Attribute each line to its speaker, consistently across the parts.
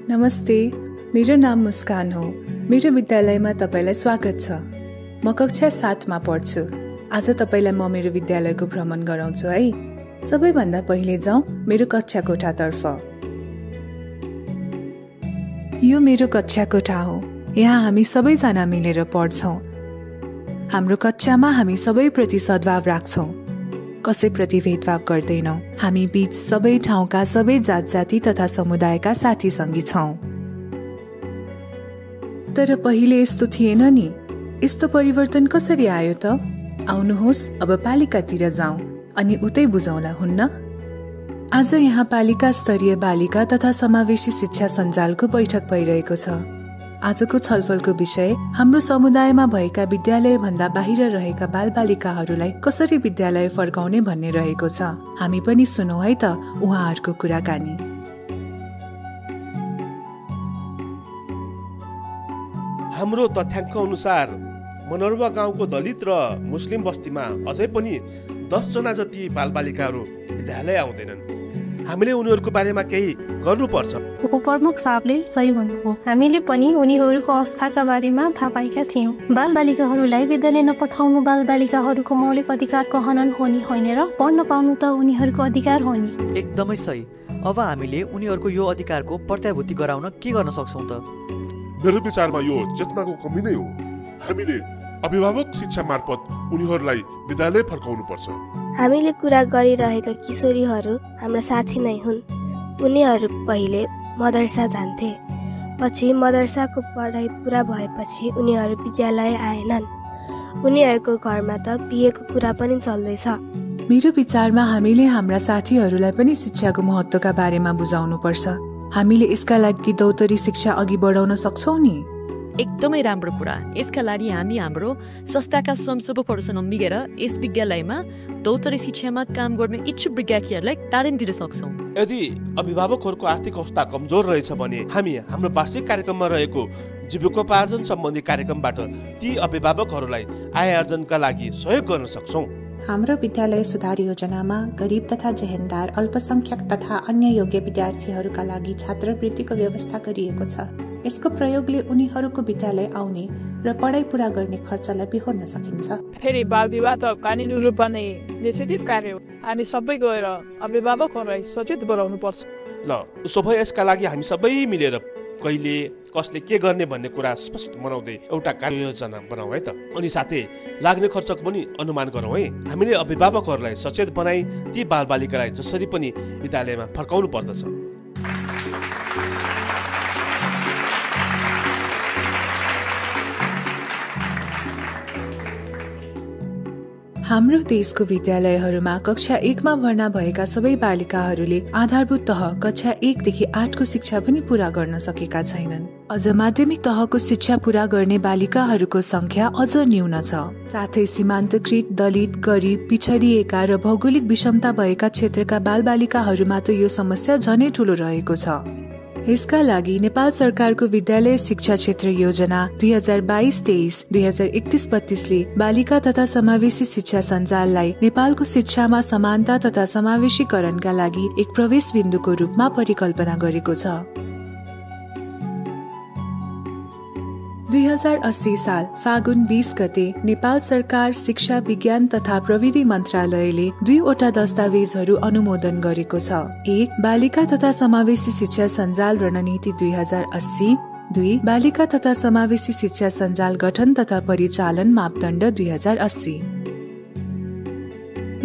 Speaker 1: नमस्ते, मेरो नाम मुस्कान हो। मेरो विद्यालयमा तपाईलाई स्वागत छ। म कक्षा 7 मा पढ्छु। आज तपाईलाई म मेरो विद्यालयको भ्रमण गराउँछु है। सबैभन्दा पहिले जाउँ मेरो कक्षा कोठातर्फ। यो मेरो कक्षा कोठा हो। यहाँ हामी सबैजना मिलेर पढ्छौं। हाम्रो कक्षामा हामी सबैप्रति सद्भाव राख्छौं। कसैप्रति भेदभाव गर्दैनौं। हामी बीच सबै ठाउँका सबै जात जाति तथा समुदायका साथी संगी छौं। तर पहिले यस्तो थिएन नि। यस्तो परिवर्तन कसरी आयो त? आउनुहोस् अब पालिकातिर जाउँ अनि उतै बुझौँला, हुन्न? आज यहाँ पालिका स्तरीय बालिका तथा समावेशी शिक्षा सञ्जालको बैठक भइरहेको छ। आजको छलफलको विषय हाम्रो समुदायमा भएका विद्यालय भन्दा बाहिर रहेका बालबालिकाहरूलाई कसरी विद्यालय फर्काउने भन्ने रहेको छ। हामी पनि सुनौँ है त उहाँहरूको कुराकानी।
Speaker 2: हाम्रो तथ्याङ्क अनुसार मनोरवा गाउँको दलित र मुस्लिम बस्तीमा अझै पनि 10 जना जति बालबालिकाहरू विद्यालय आउँदैनन्। हामीले उनीहरूको बारेमा केही गर्नुपर्छ।
Speaker 3: उपप्रमुख साहबले सही भन्नुभयो। हामीले पनि उनीहरूको अवस्थाका बारेमा थाहा पाएका थियौँ। बालबालिकाहरूलाई विद्यालय नपठाउनु बालबालिकाहरूको मौलिक अधिकारको हनन हो नि होइन र पढ्न पाउनु त उनीहरूको अधिकार हो नि।
Speaker 4: एकदमै सही। अब हामीले उनीहरूको यो अधिकारको प्रत्याभूति गराउन के गर्न सक्छौँ त?
Speaker 5: मेरो विचारमा यो चेतनाको कमी नै हो। हामीले अभिभावक शिक्षा मार्फत उनीहरूलाई विद्यालय फर्काउनु पर्छ।
Speaker 6: हामीले कुरा गरिरहेका किशोरीहरू हाम्रा साथी नै हुन्। उनीहरू पहिले मदरसा जान्थे। पछि मदरसाको पढाइ पुरा भएपछि उनीहरू विद्यालय आएनन्। उनीहरूको घरमा त बिहेको कुरा पनि चल्दैछ।
Speaker 1: मेरो विचारमा हामीले हाम्रा साथीहरूलाई पनि शिक्षाको महत्त्वका बारेमा बुझाउनु पर्छ। हामीले यसका लागि दौतरी शिक्षा अघि बढाउन सक्छौँ नि।
Speaker 7: एकदमै राम्रो कुरा। यसका लागि हामी हाम्रो संस्थाका स्वयंसेवकहरूसँग मिलेर यस विद्यालयमा दौतरी शिक्षामा काम गर्ने इच्छुक विद्यार्थीहरूलाई तालिम दिन सक्छौँ।
Speaker 2: यदि अभिभावकहरूको आर्थिक अवस्था कमजोर रहेछ भने हामी हाम्रो वार्षिक कार्यक्रममा रहेको जीविकोपार्जन सम्बन्धी कार्यक्रमबाट ती अभिभावकहरूलाई आय आर्जनका लागि सहयोग गर्न सक्छौँ।
Speaker 8: हाम्रो विद्यालय सुधार योजनामा गरिब तथा जेहेन्दार, अल्पसंख्यक तथा अन्य योग्य विद्यार्थीहरूका लागि छात्रवृत्तिको व्यवस्था गरिएको छ। यसको प्रयोगले उनीहरूको विद्यालय आउने र पढाइ पुरा गर्ने खर्चलाई बिहोर्न सकिन्छ।
Speaker 9: फेरि बाल विवाह त कानुनी रूपमा नै निषेधित कार्य हो। हामी सबै गएर अभिभावकहरूलाई सचेत बनाउनु पर्छ।
Speaker 2: ल उसो भए यसका लागि हामी सबै मिलेर कहिले कसले के गर्ने भन्ने कुरा स्पष्ट बनाउँदै एउटा कार्ययोजना बनाऊ है त। अनि साथै लाग्ने खर्चको पनि अनुमान गरौँ है। हामीले अभिभावकहरूलाई सचेत बनाई ती बालबालिकालाई जसरी पनि विद्यालयमा फर्काउनु पर्दछ।
Speaker 1: हाम्रो देशको विद्यालयहरूमा कक्षा 1 मा भर्ना भएका सबै बालिकाहरूले आधारभूत तह कक्षा 1 देखि 8 को शिक्षा पनि पूरा गर्न सकेका छैनन्। अझ माध्यमिक तहको शिक्षा पूरा गर्ने बालिकाहरूको संख्या अझ न्यून छ। साथै सीमान्तकृत, दलित, गरिब, पिछडिएका र भौगोलिक विषमता भएका क्षेत्रका बालबालिकाहरूमा त यो समस्या झनै ठूलो रहेको छ। यसका लागि नेपाल सरकारको विद्यालय शिक्षा क्षेत्र योजना 2022-23, 2031-32 ले बालिका तथा समावेशी शिक्षा सञ्जाललाई नेपालको शिक्षामा समानता तथा समावेशीकरणका लागि एक प्रवेश बिन्दुको रूपमा परिकल्पना गरेको छ। 2080 साल फागुन 20 गते नेपाल सरकार शिक्षा विज्ञान तथा प्रविधि मन्त्रालयले 2 वटा दस्तावेजहरू अनुमोदन गरेको छ। 1. बालिका तथा समावेशी शिक्षा सञ्जाल रणनीति 2080, 2. बालिका तथा समावेशी शिक्षा सञ्जाल गठन तथा परिचालन मापदण्ड 2080।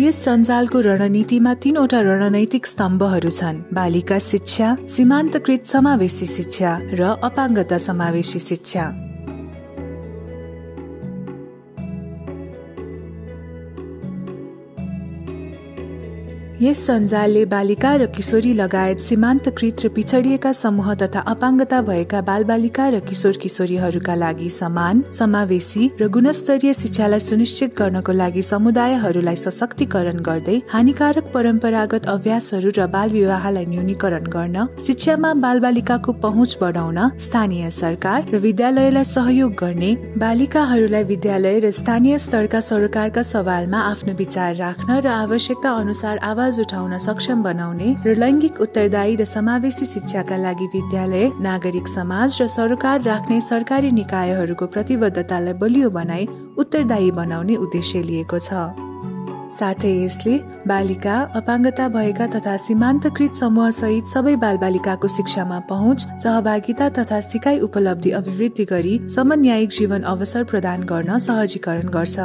Speaker 1: यस सञ्जालको रणनीतिमा 3 वटा रणनैतिक स्तम्भहरू छन्: बालिका शिक्षा, सीमान्तकृत समावेशी शिक्षा र अपाङ्गता समावेशी शिक्षा। यस सञ्जालले बालिका र किशोरी लगायत सीमान्तकृत र पिछडिएका समूह तथा अपाङ्गता भएका बालबालिका र किशोर किशोरीहरूका लागि समान, समावेशी र गुणस्तरीय शिक्षालाई सुनिश्चित गर्नको लागि समुदायहरूलाई सशक्तिकरण गर्दै हानिकारक परम्परागत अभ्यासहरू र बाल विवाहलाई न्यूनीकरण गर्न, शिक्षामा बालबालिकाको पहुँच बढाउन स्थानीय सरकार र विद्यालयलाई सहयोग गर्ने, बालिकाहरूलाई विद्यालय र स्थानीय स्तरका सरकारका सवालमा आफ्नो विचार राख्न र आवश्यकता अनुसार आवाज आवाज उठाउन सक्षम बनाउने र लैङ्गिक उत्तरदायी र समावेशी शिक्षाका लागि विद्यालय, नागरिक समाज र सरकार राख्ने सरकारी निकायहरूको प्रतिबद्धतालाई बलियो बनाई उत्तरदायी बनाउने उद्देश्य लिएको छ। साथै यसले बालिका, अपाङ्गता भएका तथा सीमान्तकृत समूहसहित सबै बालबालिकाको शिक्षामा पहुँच, सहभागिता तथा सिकाइ उपलब्धि अभिवृद्धि गरी समन्यायिक जीवन अवसर प्रदान गर्न सहजीकरण गर्छ।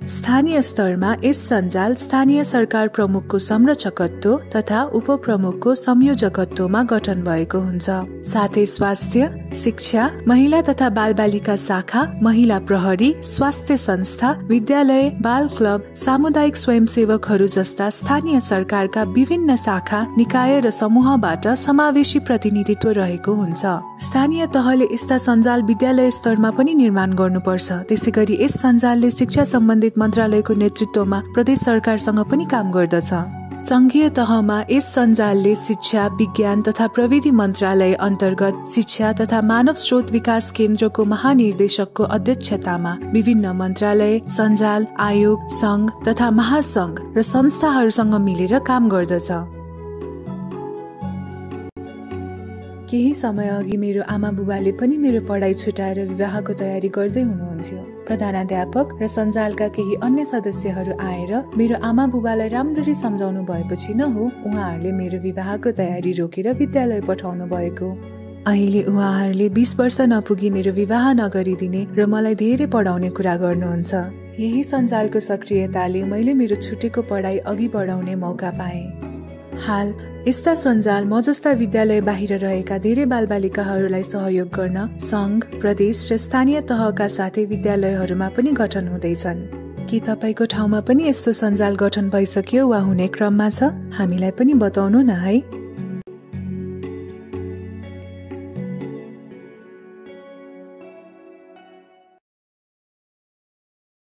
Speaker 1: स्थानीय स्तरमा यस सञ्जाल स्थानीय सरकार प्रमुखको संरक्षकत्व तथा उपप्रमुखको संयोजकत्वमा गठन भएको हुन्छ। साथै स्वास्थ्य, शिक्षा, महिला तथा बालबालिका शाखा, महिला प्रहरी, स्वास्थ्य संस्था, विद्यालय, बाल क्लब, सामुदायिक स्वयंसेवकहरू जस्ता स्थानीय सरकारका विभिन्न शाखा, निकाय र समूहबाट समावेशी प्रतिनिधित्व रहेको हुन्छ। स्थानीय तहले यस्ता सञ्जाल विद्यालय स्तरमा पनि निर्माण गर्नुपर्छ। त्यसैगरी यस सञ्जालले शिक्षा सम्बन्धित मन्त्रालयको नेतृत्वमा प्रदेश सरकारसँग पनि काम गर्दछ। संघीय तहमा यस सञ्जालले शिक्षा, विज्ञान तथा प्रविधि मन्त्रालय अन्तर्गत शिक्षा तथा मानव स्रोत विकास केन्द्रको महानिर्देशकको अध्यक्षतामा विभिन्न मन्त्रालय, सञ्जाल, आयोग, संघ तथा महासंघ र संस्थाहरूसँग मिलेर काम गर्दछ। केही समय अघि मेरो आमा बुबाले पनि मेरो पढाइ छुटाएर विवाहको तयारी गर्दै हुनुहुन्थ्यो। प्रधानाध्यापक र सञ्जालका केही अन्य सदस्यहरू आएर मेरो आमा बुबालाई राम्ररी सम्झाउनु भएपछि न हो उहाँहरूले मेरो विवाहको तयारी रोकेर विद्यालय पठाउनु भएको। अहिले उहाँहरूले 20 वर्ष नपुगी मेरो विवाह नगरिदिने र मलाई धेरै पढाउने कुरा गर्नुहुन्छ। यही सञ्जालको सक्रियताले मैले मेरो छुटेको पढाइ अघि बढाउने मौका पाएँ। हाल यस्ता सञ्जाल म जस्ता विद्यालय बाहिर रहेका धेरै बालबालिकाहरूलाई सहयोग गर्न संघ, प्रदेश र स्थानीय तहका साथै विद्यालयहरूमा पनि गठन हुँदैछन्। के तपाईको ठाउँमा पनि यस्तो सञ्जाल गठन भइसक्यो वा हुने क्रममा छ? हामीलाई पनि बताउनु न है।